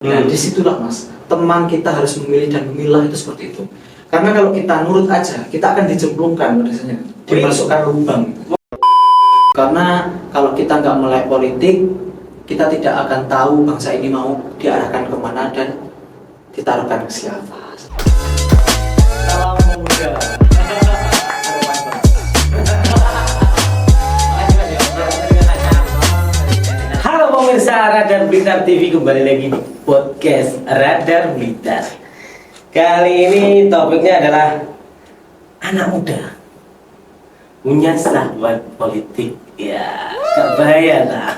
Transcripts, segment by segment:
Nah, disitulah mas, teman kita harus memilih dan memilah itu seperti itu. Karena kalau kita nurut aja, kita akan dicemplungkan biasanya, dimasukkan lubang. Karena kalau kita nggak melek politik, kita tidak akan tahu bangsa ini mau diarahkan kemana dan ditaruhkan ke siapa. Salam pemuda. Halo pemirsa Radar Blitar TV, kembali lagi di podcast Radar Blitar. Kali ini topiknya adalah anak muda punya sahabat politik. Ya, gak bahaya lah.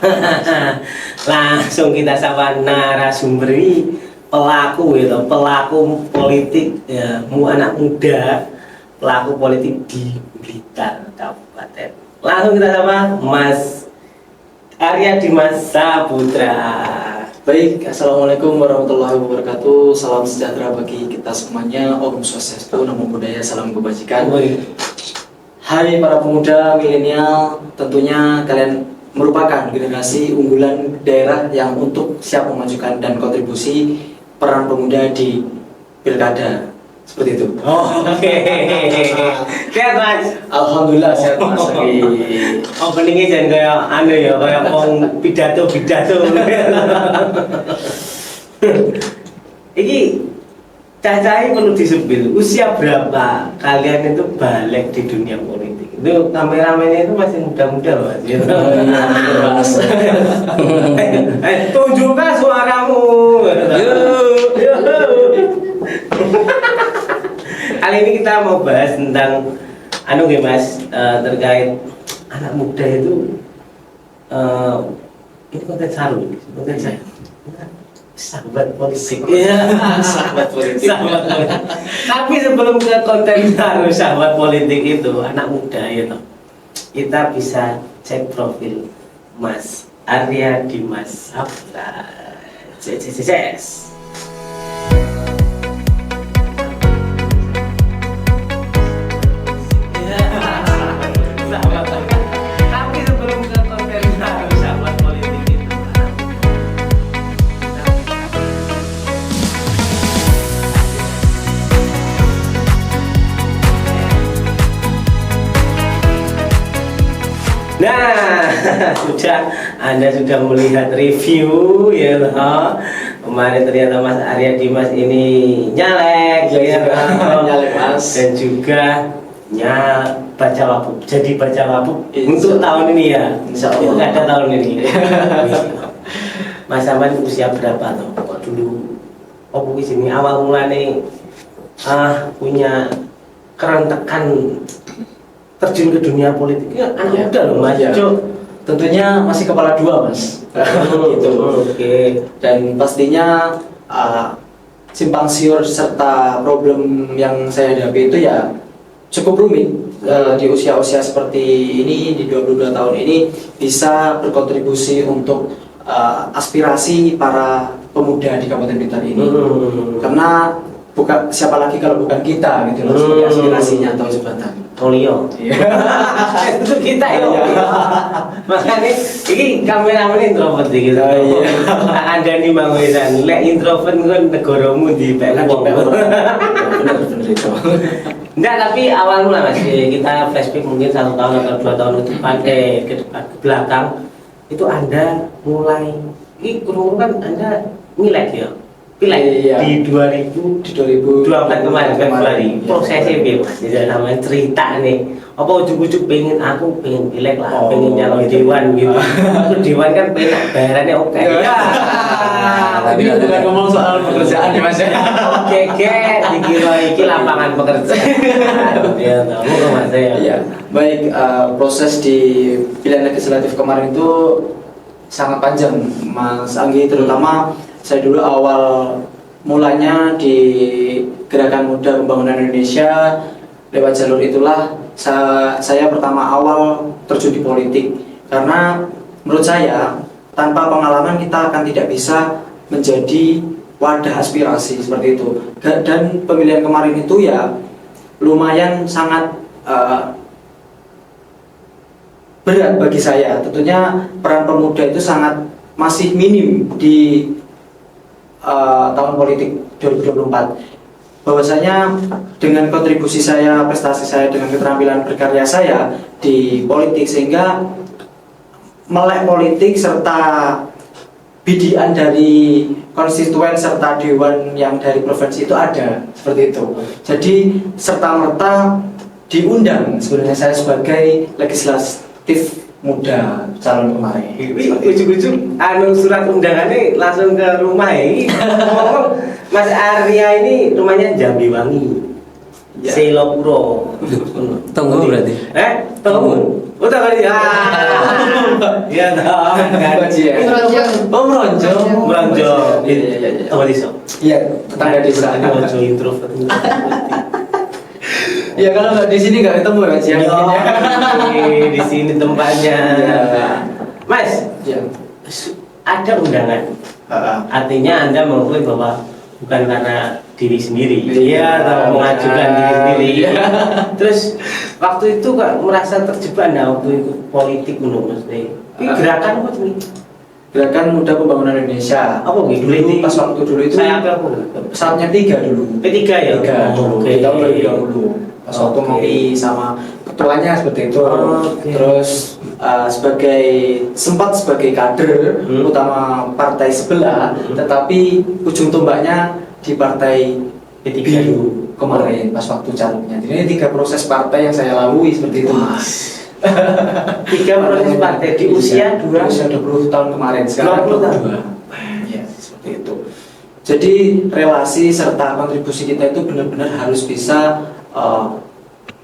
Langsung kita sapa narasumber ini, pelaku gitu, pelaku politik ya, anak muda, pelaku politik di Blitar Kabupaten. Langsung kita sapa Mas Arya Dimas Saputra. Baik, assalamualaikum warahmatullahi wabarakatuh. Salam sejahtera bagi kita semuanya. Om Swastiastu, Namo Buddhaya, salam kebajikan. Hai para pemuda milenial, tentunya kalian merupakan generasi unggulan daerah yang untuk siap memajukan dan kontribusi peran pemuda di pilkada. Seperti itu. Oh, oke. Sehat Mas. Alhamdulillah sehat Mas. Openingnya jangan kayak anu ya, kayak ngomong pidato. Iki cacai perlu disebut. Usia berapa kalian itu balik di dunia politik? Itu kameramennya itu masih muda-muda loh Mas. Mas. Tunjukkan suaramu. Kali ini kita mau bahas tentang anu nggih Mas, terkait anak muda itu ini konten saru, konten saya. Sahabat politik. Iya, Sahabat politik. Sahabat politik. Tapi sebelum ke konten saru sahabat politik itu anak muda itu, kita bisa cek profil Mas Arya Dimas Saputra. Yes. Tapi sebelum ke konten sahabat politik itu, nah, Anda sudah melihat review ya loh. Kemarin ternyata Mas Arya Dimas ini nyalek ya, Nyalek Mas. dan juga baca wabuk, jadi baca wabuk untuk tahun ini ya. Insya Allah. Nggak ada tahun ini. Mas Aman usia berapa tuh? Kok dulu? Oh di sini awal mulanya punya kerentekan terjun ke dunia politik ya, anak muda loh Mas. Ya. Tentunya masih kepala dua Mas. Gitu. Oke. Dan pastinya simpang siur serta problem yang saya hadapi itu ya cukup rumit. Di usia-usia seperti ini, di 22 tahun ini bisa berkontribusi untuk aspirasi para pemuda di Kabupaten Blitar ini. Karena bukan siapa lagi kalau bukan kita gitu loh, sebagai aspirasinya atau jembatan. Tolio. Itu kita ya. Makanya ini kameramen introvert gitu. Ada nih Bang Wesan. Lek introvert kan negaramu di PK. Benar itu. Enggak, tapi awal mula Mas, kita flashback mungkin 1 tahun atau 2 tahun ke depan, ke belakang itu Anda mulai, ini kurang kan Anda milek ya, pilek di 2024 kemarin Februari. Prosesnya Mas, jadi namanya cerita nih. Apa ujuk-ujuk pengen pilek lah, pengen nyalon dewan gitu. Dewan kan pengen bayarannya oke. Tapi bukan ngomong soal pekerjaan ya Mas ya. Oke, dikira iki lapangan pekerjaan. Ya, tahu Mas ya. Iya. Baik, proses di pilihan legislatif kemarin itu sangat panjang Mas Anggi, terutama saya dulu awal mulanya di Gerakan Muda Pembangunan Indonesia. Lewat jalur itulah saya pertama awal terjun di politik, karena menurut saya tanpa pengalaman kita akan tidak bisa menjadi wadah aspirasi seperti itu. Dan pemilihan kemarin itu ya lumayan sangat berat bagi saya. Tentunya peran pemuda itu sangat masih minim di tahun politik 2024. Bahwasanya dengan kontribusi saya, prestasi saya, dengan keterampilan berkarya saya di politik, sehingga melek politik serta bidian dari konstituen serta dewan yang dari provinsi itu ada, seperti itu. Jadi serta merta diundang sebenarnya saya sebagai legislatif muda calon kemarin. Ujung-ujung surat undangannya langsung ke rumah ya. Ngomong Mas Arya ini rumahnya Jambiwangi, Ya. Selopuro. Tunggu berarti. Tunggu. Oh tak kali. Iya dong. Oh, Meronjong. Meronjong. Iya. Tunggu di sana. Iya, tetangga desa. Meronjong introvert. Ya kalau nggak di sini nggak ketemu ya Mas ya. Di sini tempatnya. Iya. Mas, Ya. ada undangan. Artinya Anda mengakui bahwa bukan karena diri sendiri, Iya, atau mengajukan diri sendiri. iya. Terus waktu itu kok merasa terjebak nggak waktu itu politik menurut Mas? Ini gerakan apa tuh? Gerakan Muda Pembangunan Indonesia. Apa gitu? Dulu pas waktu dulu itu Saya apa? saatnya 3 dulu. P3 ya? Tiga dulu. Oke. Di tahun 2020. Pas waktu Oke. ngopi sama ketuanya seperti itu. Oke. Terus sempat sebagai kader utama partai sebelah, tetapi ujung tombaknya di partai P3 Biru kemarin pas waktu calonnya. Jadi ini 3 proses partai yang saya lalui seperti itu. Mas. 3 proses partai di usia 20 tahun kemarin. Sekarang 20 tahun. 22. Ya, seperti itu. Jadi relasi serta kontribusi kita itu benar-benar harus bisa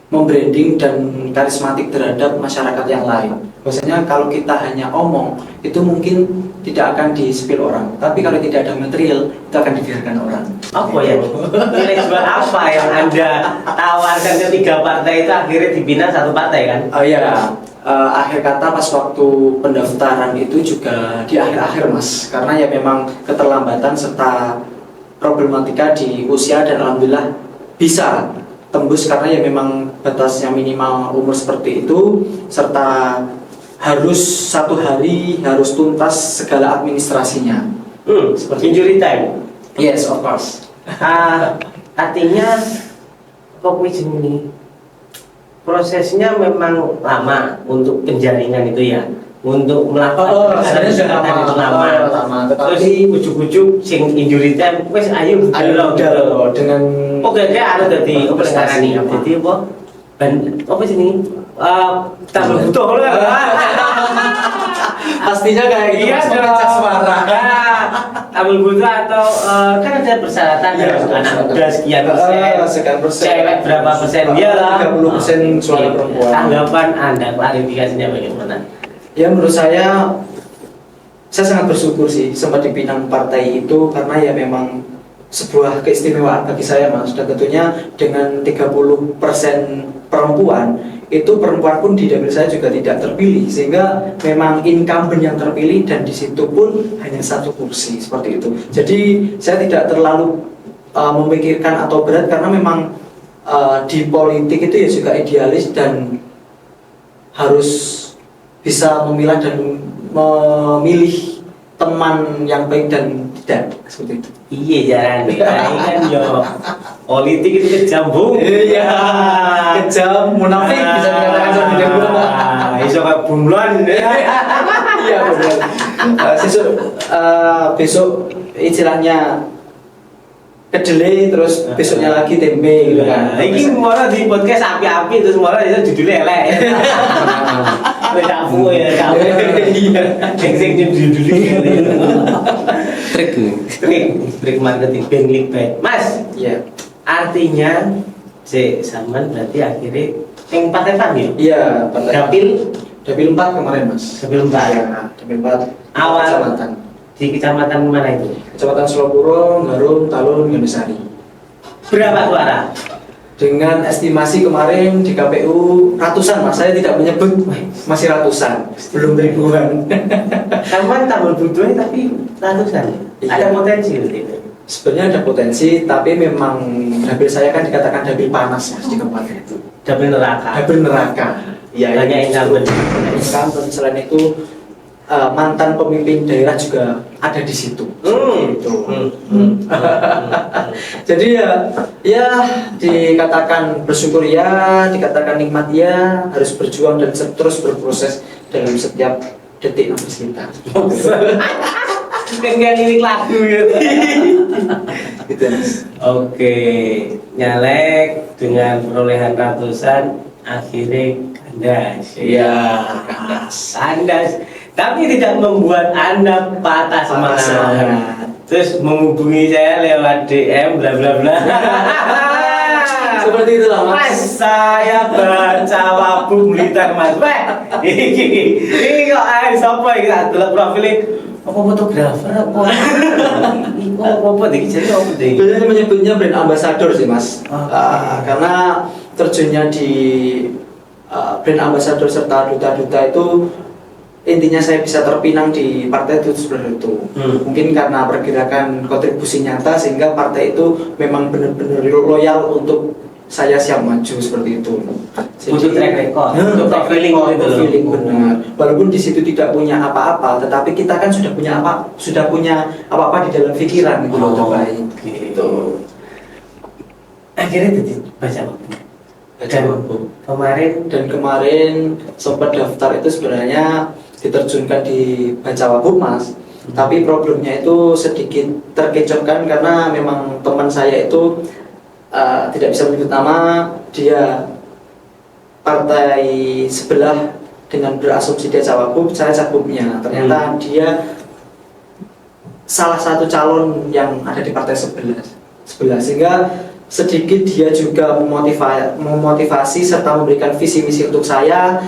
membranding dan karismatik terhadap masyarakat yang lain. Biasanya kalau kita hanya omong, itu mungkin tidak akan di-spill orang. Tapi kalau tidak ada material, itu akan dibiarkan orang. Apa ya? Nilai jual apa yang Anda tawarkan ke 3 partai itu akhirnya dibina 1 partai kan? Oh iya, akhir kata pas waktu pendaftaran itu juga di akhir-akhir Mas. Karena ya memang keterlambatan serta problematika di usia, dan alhamdulillah bisa tembus karena ya memang batasnya minimal umur seperti itu, serta harus 1 hari harus tuntas segala administrasinya. Seperti injury time. Yes, of course. Artinya kok ini prosesnya memang lama untuk penjaringan itu ya, untuk melakukan sebenarnya sudah itu lama. Terus Tetapi ujuk-ujuk sing injury time wes ayo udah loh dengan kayak ada dari prestasi nih. apa? Jadi apa sini? Tambah butuh lah. pastinya kayak gitu. Iya Mas, dong. pemecah suara. Tabel butuh atau kan ada persyaratan Iya, harus anak persyaratan. muda sekian persen, sekian persen. cewek berapa persen, dia lah 30% suara Oke. perempuan. Tanggapan Anda klarifikasinya bagaimana? Ya menurut saya sangat bersyukur sih sempat dipinang partai itu, karena ya memang sebuah keistimewaan bagi saya Mas. Dan tentunya dengan 30% perempuan, itu perempuan pun di dapil saya juga tidak terpilih, sehingga memang incumbent yang terpilih, dan di situ pun hanya 1 kursi seperti itu. Jadi saya tidak terlalu memikirkan atau berat, karena memang di politik itu ya juga idealis dan harus bisa memilah dan memilih teman yang baik dan tidak, seperti itu. Iya jarang deh, ini kan yo politik itu kejam bu. Iya, kejam, munafik bisa dikatakan seperti itu. Iso kayak bunglon. Iya benar. Besok istilahnya kedelai, terus besoknya lagi tempe gitu kan. Ini malah di podcast api-api terus malah itu judulnya elek. Beda bu ya, tahu. Iya. Sing judulnya. Trik marketing clickbait. Mas, Iya. artinya zaman berarti akhirnya yang partai PAN ya? Iya, partai. Dapil 4 kemarin Mas. Dapil 4. Iya, Dapil 4. Awal. Kecamatan. Di kecamatan mana itu? Kecamatan Selopuro, Garum, Talun, Gandusari. Berapa suara? Dengan estimasi kemarin di KPU ratusan Mas, saya tidak menyebut, masih ratusan, belum ribuan. Kamu tambah butuhnya tapi ratusan. Iya. Ada potensi gitu. Sebenarnya ada potensi, tapi memang dapil saya kan dikatakan dapil panas Mas di kabupaten itu. Dapil neraka. Dapil neraka. Iya, Banyak incumbent. Incumbent. Selain itu mantan pemimpin daerah juga ada di situ. Gitu. Jadi ya dikatakan bersyukur ya, dikatakan nikmat ya, harus berjuang dan terus berproses dalam setiap detik nafas kita. Kayak lirik lagu gitu. Gitu, Mas. Oke, nyalek dengan perolehan ratusan akhirnya kandas. Iya, kandas. Kandas. Tapi tidak membuat Anda patah semangat. Terus menghubungi saya lewat DM bla bla bla. Seperti itulah, Mas. Mas, saya baca Wabu Blitar, Mas. Weh, ini kok siapa iki tak delok profile apa fotografer apa? Iku apa iki jadi apa iki? Biasanya menyebutnya brand ambassador sih, Mas. Karena terjunnya di brand ambassador serta duta-duta itu intinya saya bisa terpinang di partai itu seperti itu. Mungkin karena pergerakan kontribusi nyata sehingga partai itu memang benar-benar loyal untuk saya siap maju seperti itu. Untuk track record, untuk profiling profiling benar. Walaupun di situ tidak punya apa-apa, tetapi kita kan sudah punya apa-apa di dalam pikiran gitu loh, terbaik. Gitu. Akhirnya jadi baca Wabu. Kemarin sempat daftar itu sebenarnya diterjunkan di Baca Wabu, Mas. Tapi problemnya itu sedikit terkecohkan karena memang teman saya itu tidak bisa menyebut nama, dia partai sebelah dengan berasumsi dia Cawagup, saya Cagupnya. Ternyata dia salah satu calon yang ada di partai sebelah sehingga sedikit dia juga memotivasi serta memberikan visi misi untuk saya.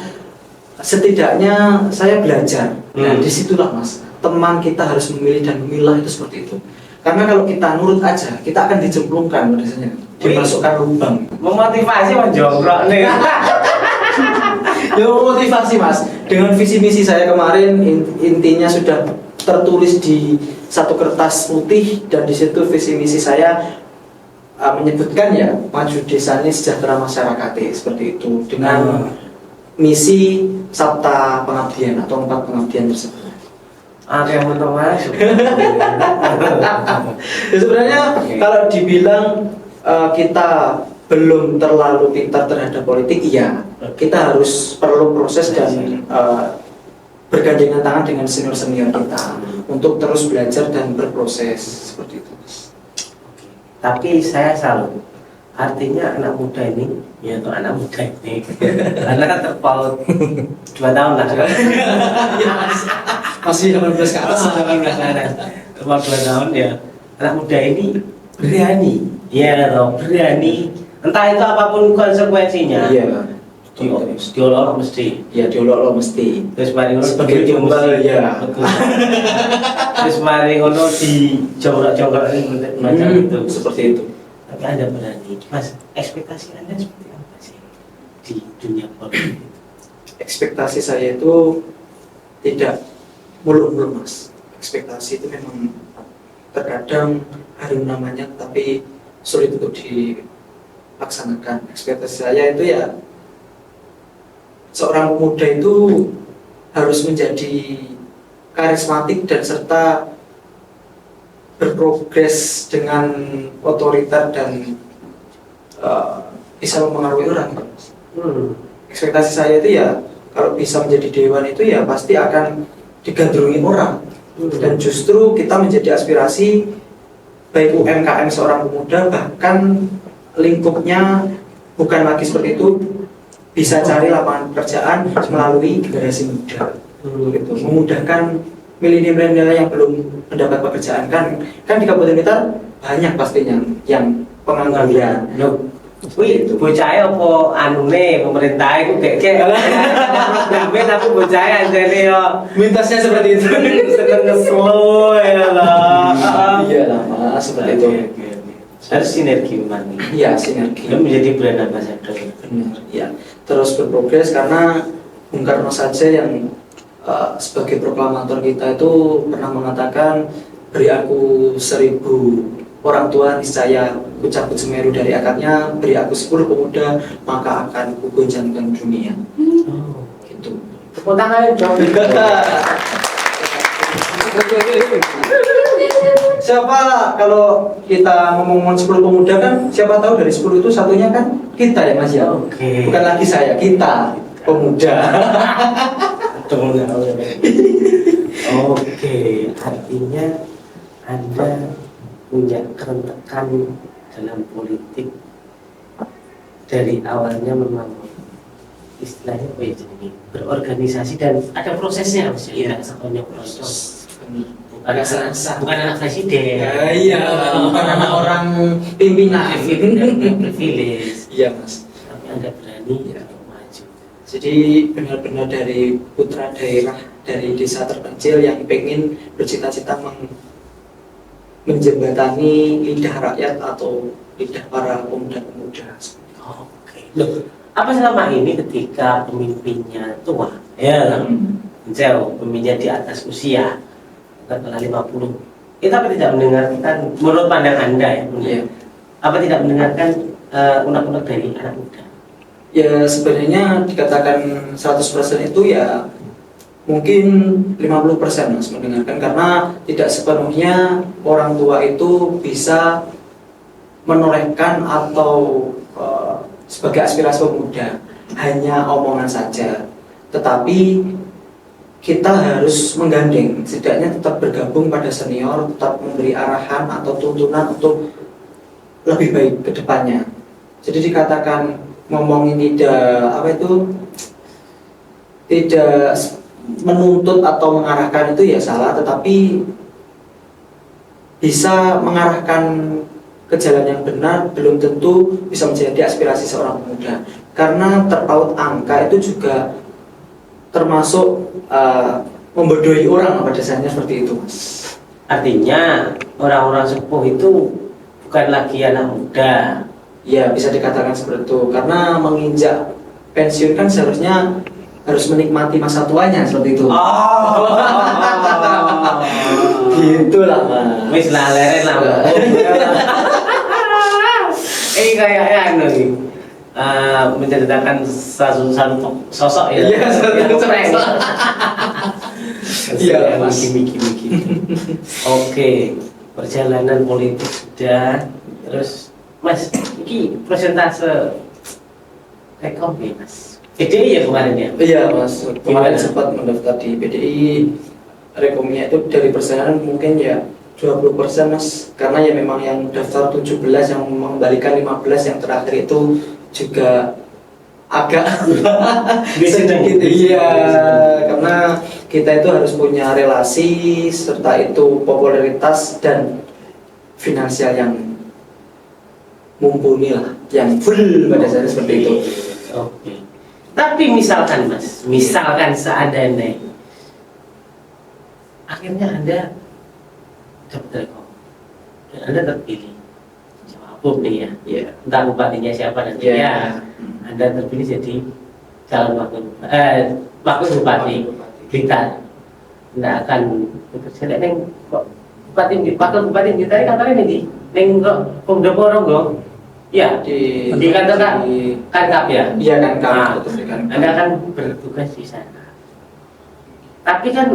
Setidaknya saya belajar. Nah, disitulah, Mas, teman kita harus memilih dan memilah itu seperti itu. Karena kalau kita nurut aja, kita akan dijemplungkan biasanya, dimasukkan lubang. Memotivasi menjongkrok nih. Ya memotivasi, Mas. Dengan visi misi saya kemarin intinya sudah tertulis di satu kertas putih dan di situ visi misi saya menyebutkan ya maju desanya sejahtera masyarakat seperti itu dengan misi Sabta Pengabdian atau 4 pengabdian tersebut. Oke, betul, Mas. Ya, sebenarnya kalau dibilang kita belum terlalu pintar terhadap politik, iya, kita harus perlu proses dan bergandengan tangan dengan senior-senior kita untuk terus belajar dan berproses seperti itu. Tapi saya salut. Artinya anak muda ini, yaitu anak muda ini, karena kan terpaut 2 tahun lah. Masih 18 ke atas. 18 ke atas. Terpaut 2 tahun ya. Anak muda ini berani, ya loh, berani. Entah itu apapun konsekuensinya. Iya. Diolok mesti. Ya diolok mesti. Terus mari ngono sebagai tumbal ya. Betul. Terus mari ngono di jongkok-jongkok macam itu. Seperti itu. Tapi Anda berani, Mas, ekspektasi Anda seperti apa sih di dunia politik? Ekspektasi saya itu tidak muluk-muluk, Mas. Ekspektasi itu memang terkadang harum namanya, tapi sulit untuk dilaksanakan. Ekspektasi saya itu ya seorang pemuda itu harus menjadi karismatik dan serta berprogres dengan otoriter dan bisa mempengaruhi orang. Ekspektasi saya itu ya kalau bisa menjadi dewan itu ya pasti akan digandrungi orang. Dan justru kita menjadi aspirasi baik UMKM seorang pemuda, bahkan lingkupnya bukan lagi seperti itu, bisa cari lapangan pekerjaan melalui generasi muda. Gitu. Memudahkan milenial-milenial yang belum mendapat pekerjaan kan di Kabupaten Blitar banyak pastinya yang pengangguran. Wih, bocah apa anune pemerintah itu kayak tapi bocah anjene yo mintasnya seperti itu. Sedang slow ya lah. Iya lah, Mas, seperti itu. Harus sinergi mani. Iya, sinergi. Itu menjadi brand ambassador. Benar. Iya, terus berprogres karena Bung Karno saja yang sebagai proklamator kita itu pernah mengatakan beri aku 1000 orang tua niscaya ku cabut Semeru dari akadnya, beri aku 10 pemuda maka akan ku goncangkan dunia. Gitu. Tepuk tangan dong. Siapa kalau kita ngomong 10 pemuda kan siapa tahu dari 10 itu satunya kan kita ya Mas ya. Oke. Bukan lagi saya, kita pemuda. Oke, artinya Anda punya kerentekan dalam politik dari awalnya memang istilahnya apa ya ini berorganisasi dan ada prosesnya Mas. Iya. Sebenarnya proses. Agak serasa. Bukan anak presiden. Ya, iya, bukan anak orang pimpinan. Privilege. Iya Mas. Tapi Anda berani Iya. untuk maju. Jadi benar-benar dari putra daerah dari desa terpencil yang pengen bercita-cita menjembatani lidah rakyat atau lidah para pemuda-pemuda. Oke. Loh, apa selama ini ketika pemimpinnya tua, ya, jauh, pemimpinnya di atas usia, katakanlah 50, kita apa tidak mendengarkan, menurut pandangan Anda ya, Iya. apa tidak mendengarkan unek-unek dari anak muda? Ya sebenarnya dikatakan 100% itu ya mungkin 50% Mas mendengarkan, karena tidak sepenuhnya orang tua itu bisa menorehkan atau sebagai aspirasi pemuda hanya omongan saja, tetapi kita harus menggandeng, setidaknya tetap bergabung pada senior, tetap memberi arahan atau tuntunan untuk lebih baik ke depannya. Jadi dikatakan ngomongin tidak menuntut atau mengarahkan itu ya salah, tetapi bisa mengarahkan ke jalan yang benar belum tentu bisa menjadi aspirasi seorang pemuda, karena terpaut angka itu juga termasuk membodohi orang pada dasarnya, seperti itu Mas. Artinya orang-orang sepuh itu bukan lagi anak muda. Ya bisa dikatakan seperti itu, karena menginjak pensiun kan seharusnya harus menikmati masa tuanya, seperti itu. Gitulah Mas. Wis lah leren lah. Ini kayaknya anu nih. Menceritakan satu sosok ya. Iya, satu sosok. Iya, Mas. Miki. Oke, perjalanan politik sudah. Terus Mas, ini persentase rekom ya Mas. PDI ya kemarin ya? Iya Mas, kemarin Gimana? sempat mendaftar di PDI. Rekomnya itu dari persenan mungkin ya 20% Mas, karena ya memang yang daftar 17 yang mengembalikan 15 yang terakhir itu juga agak sedikit. Iya, karena kita itu harus punya relasi serta itu popularitas dan finansial yang mumpuni lah, yang full pada dasarnya seperti itu. Oke. Tapi misalkan Mas, misalkan seandainya akhirnya Anda dapat rekom dan Anda terpilih, siapapun nih ya, Iya. entah bupatinya siapa nanti Iya. ya, Anda terpilih jadi calon wakil bupati Blitar. Anda akan bekerja neng kok wakil bupati Blitar kantornya nih neng kok Pemdoporo kok. Ya, di kantor Kankap ya. Iya kan Nah, betul kan. Anda akan bertugas di sana. Tapi kan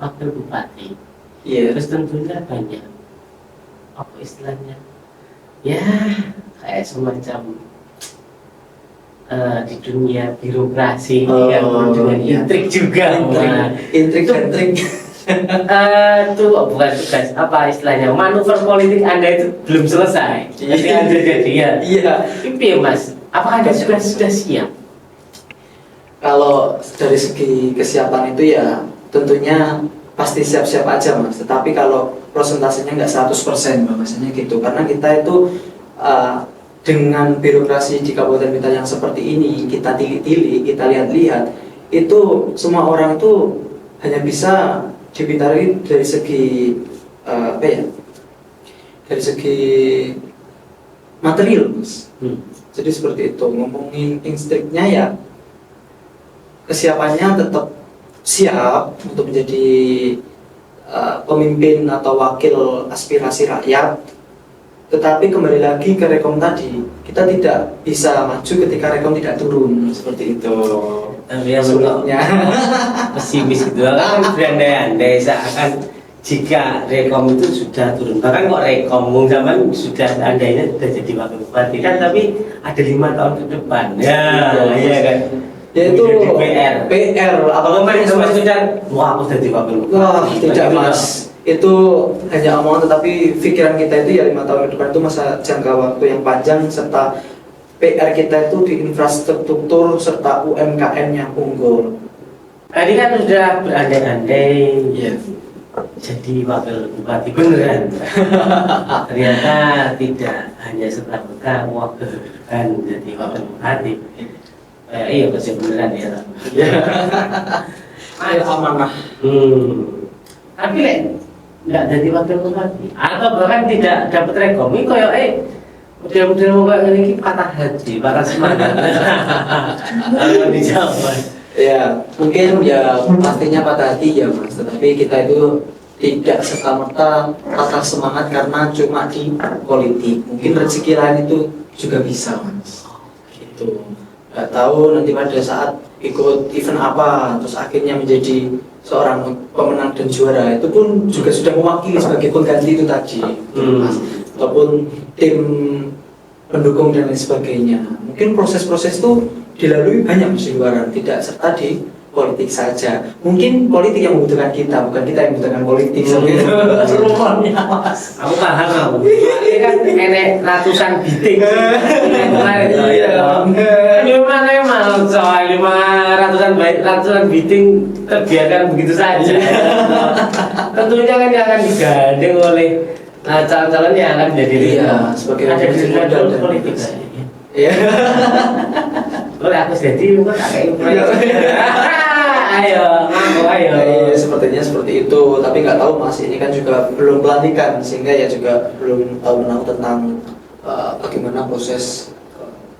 wakil bupati, Iya. terus tentunya banyak apa istilahnya? Ya, kayak semacam di dunia birokrasi yang penuh dengan iya. intrik juga. Intrik dan trik. Itu bukan tugas, apa istilahnya, manuver politik Anda itu belum selesai. Jadi Anda jadi ya. Iya. Tapi ya Mas, apakah Anda sudah siap? Kalau dari segi kesiapan itu ya tentunya pasti siap-siap aja Mas. Tetapi kalau prosentasenya nggak 100% bahwasanya gitu. Karena kita itu dengan birokrasi di Kabupaten Blitar yang seperti ini, kita tili-tili, kita lihat-lihat, itu semua orang itu hanya bisa dipintari dari segi dari segi material Mas. Jadi seperti itu. Ngomongin instruknya ya kesiapannya tetap siap untuk menjadi pemimpin atau wakil aspirasi rakyat. Tetapi kembali lagi ke rekom tadi, kita tidak bisa maju ketika rekom tidak turun, seperti itu. Tapi yang sulitnya. pesimis gitu kan berandai-andai seakan jika Rekom itu sudah turun, bahkan kok Rekom zaman sudah andainya sudah jadi wakil bupati kan, tapi ada 5 tahun ke depan ya, iya kan, Yaitu PR atau main sama sudah wah aku jadi wakil bupati. wah tidak mas, itu hanya omongan, tetapi pikiran kita itu ya 5 tahun ke depan itu masa jangka waktu yang panjang, serta PR kita itu di infrastruktur serta UMKM yang unggul. Tadi kan sudah berandai-andai Iya. jadi wakil bupati beneran. Ternyata tidak hanya serta-merta kan jadi wakil bupati. Iya pasti beneran ya. Ayo amanah. Tapi lek nggak jadi wakil bupati atau bahkan tidak dapat Rekom, ini koyo model-model mau kayak gini patah hati, patah semangat. Kalau dijawab. Ya, mungkin ya pastinya patah hati ya mas, tetapi kita itu tidak serta-merta patah semangat karena cuma di politik. Mungkin rezeki lain itu juga bisa mas. Gitu. Gak tahu nanti pada saat ikut event apa, terus akhirnya menjadi seorang pemenang dan juara, itu pun juga sudah mewakili sebagai pengganti itu tadi, mas. Ataupun tim pendukung dan lain sebagainya. Mungkin proses-proses itu dilalui banyak di luar, tidak serta di politik saja. Mungkin politik yang membutuhkan kita, bukan kita yang membutuhkan politik. Seperti itu. Rumahnya mas. Aku paham aku. Ini kan enek ratusan biting. Iya. Memang soal 500-an biting terbiarkan begitu saja. Tentunya kan yang akan digandeng oleh calon-calon yang akan menjadi sebagai ada di dalam politik. Iya. Boleh aku jadi kok kayak ayo, ayo. Sepertinya seperti itu, tapi nggak tahu mas. Ini kan juga belum pelantikan, sehingga ya juga belum tahu tentang bagaimana proses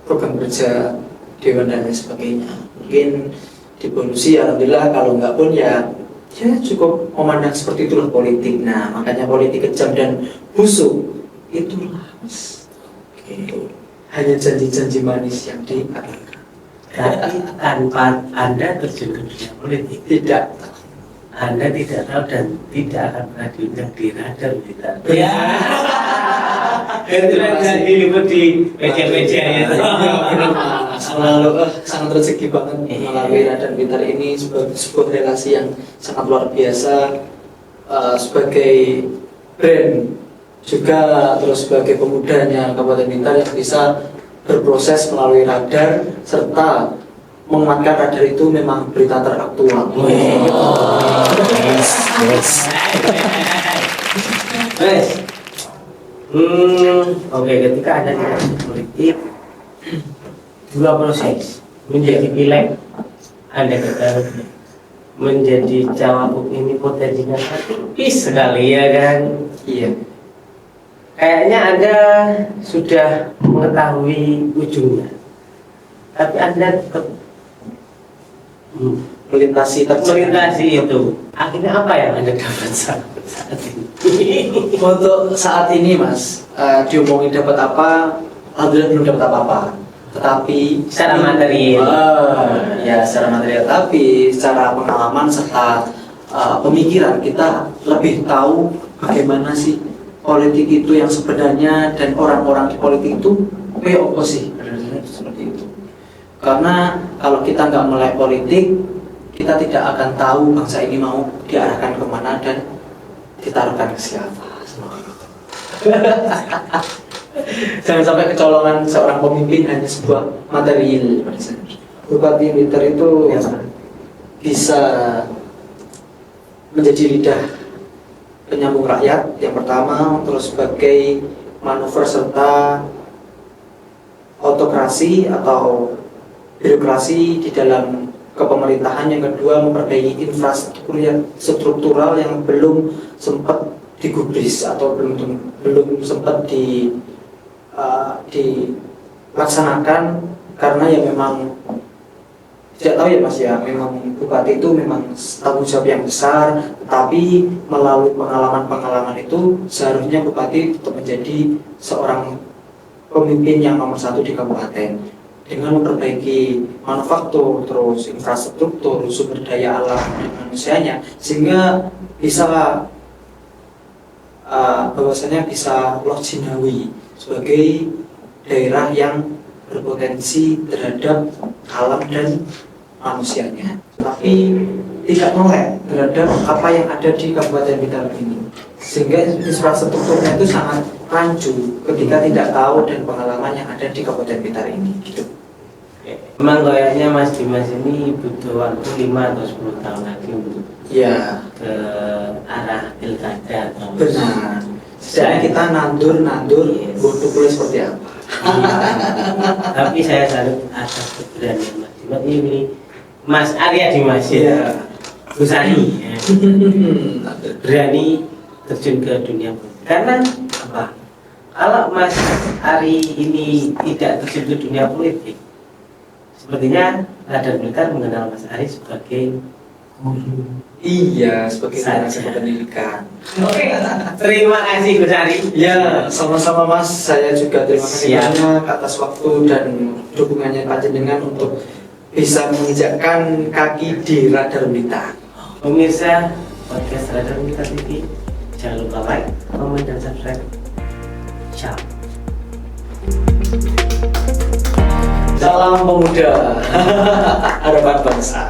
program kerja dewan dan lain sebagainya. Mungkin di bonus alhamdulillah, kalau nggak pun ya cukup memandang seperti itulah politik. Nah makanya politik kejam dan busuk itulah mas. Hanya janji-janji manis yang diaturkan. Tapi tanpa Anda terjun ke dunia politik, Tidak. Anda tidak tahu dan tidak akan pernah diundang di radar kita. Ya. Itu kan diliput di media-media ya. Selalu sangat rezeki banget melalui Radar Blitar ini, sebuah relasi yang sangat luar biasa, sebagai brand juga, terus sebagai pemudanya Kabupaten Blitar yang bisa berproses melalui radar, serta menguatkan radar itu memang berita teraktual. Oke, ketika Anda tidak politik, 2 proses menjadi pileg, Anda gagal, menjadi cawagup ini potensinya tipis sekali ya kan? Iya. Kayaknya Anda sudah mengetahui ujungnya, tapi Anda tetap Melintasi itu. Akhirnya apa yang Anda dapat saat ini? Untuk saat ini mas, diomongin dapat apa, alhamdulillah belum dapat apa-apa. Tetapi Secara material. Ya secara material, tapi secara pengalaman serta pemikiran kita lebih tahu bagaimana sih politik itu yang sebenarnya, dan orang-orang di politik itu kayak apa sih seperti itu. Karena kalau kita nggak mulai politik, kita tidak akan tahu bangsa ini mau diarahkan kemana dan ditaruhkan ke siapa. Jangan sampai kecolongan seorang pemimpin hanya sebuah material. Bupati Blitar itu bisa menjadi lidah penyambung rakyat yang pertama, terus sebagai manuver serta autokrasi atau birokrasi di dalam kepemerintahan. Yang kedua, memperbaiki infrastruktur yang struktural yang belum sempat digubris atau belum sempat dilaksanakan, karena ya memang tidak tahu ya mas ya, memang bupati itu memang tanggung jawab yang besar, tapi melalui pengalaman itu seharusnya bupati tetap menjadi seorang pemimpin yang nomor 1 di kabupaten. dengan memperbaiki manufaktur, terus infrastruktur, sumber daya alam dan manusianya, sehingga bisa bahwasanya bisa Loh Jinawi sebagai daerah yang berpotensi terhadap alam dan manusianya, tapi tidak melek terhadap apa yang ada di Kabupaten Blitar ini, sehingga infrastrukturnya itu sangat rancu ketika tidak tahu dan pengalaman yang ada di Kabupaten Blitar ini gitu. Emang kayaknya Mas Dimas ini butuh waktu 5 atau 10 tahun lagi untuk Ya, ke arah pilkada atau benar. Setidaknya kita nandur Yes. bentuk kulit seperti apa. Tapi saya salut atas keberanian Mas Dimas ini. Mas Arya Dimas Iya. Busari ya. Berani terjun ke dunia politik. Karena apa? Kalau Mas Ari ini tidak terjun ke dunia politik, sepertinya Radar Blitar mengenal Mas Ari sebagai guru. Iya, sebagai Saja. tenaga pendidikan. Oke, terima kasih Gus Ari. Ya, sama-sama Mas. Saya juga terima kasih Siap. banyak atas waktu dan dukungannya Panjenengan untuk bisa menginjakkan kaki di Radar Blitar. Pemirsa podcast Radar Blitar TV, jangan lupa like, komen, dan subscribe. Ciao. Salam pemuda, harapan bangsa.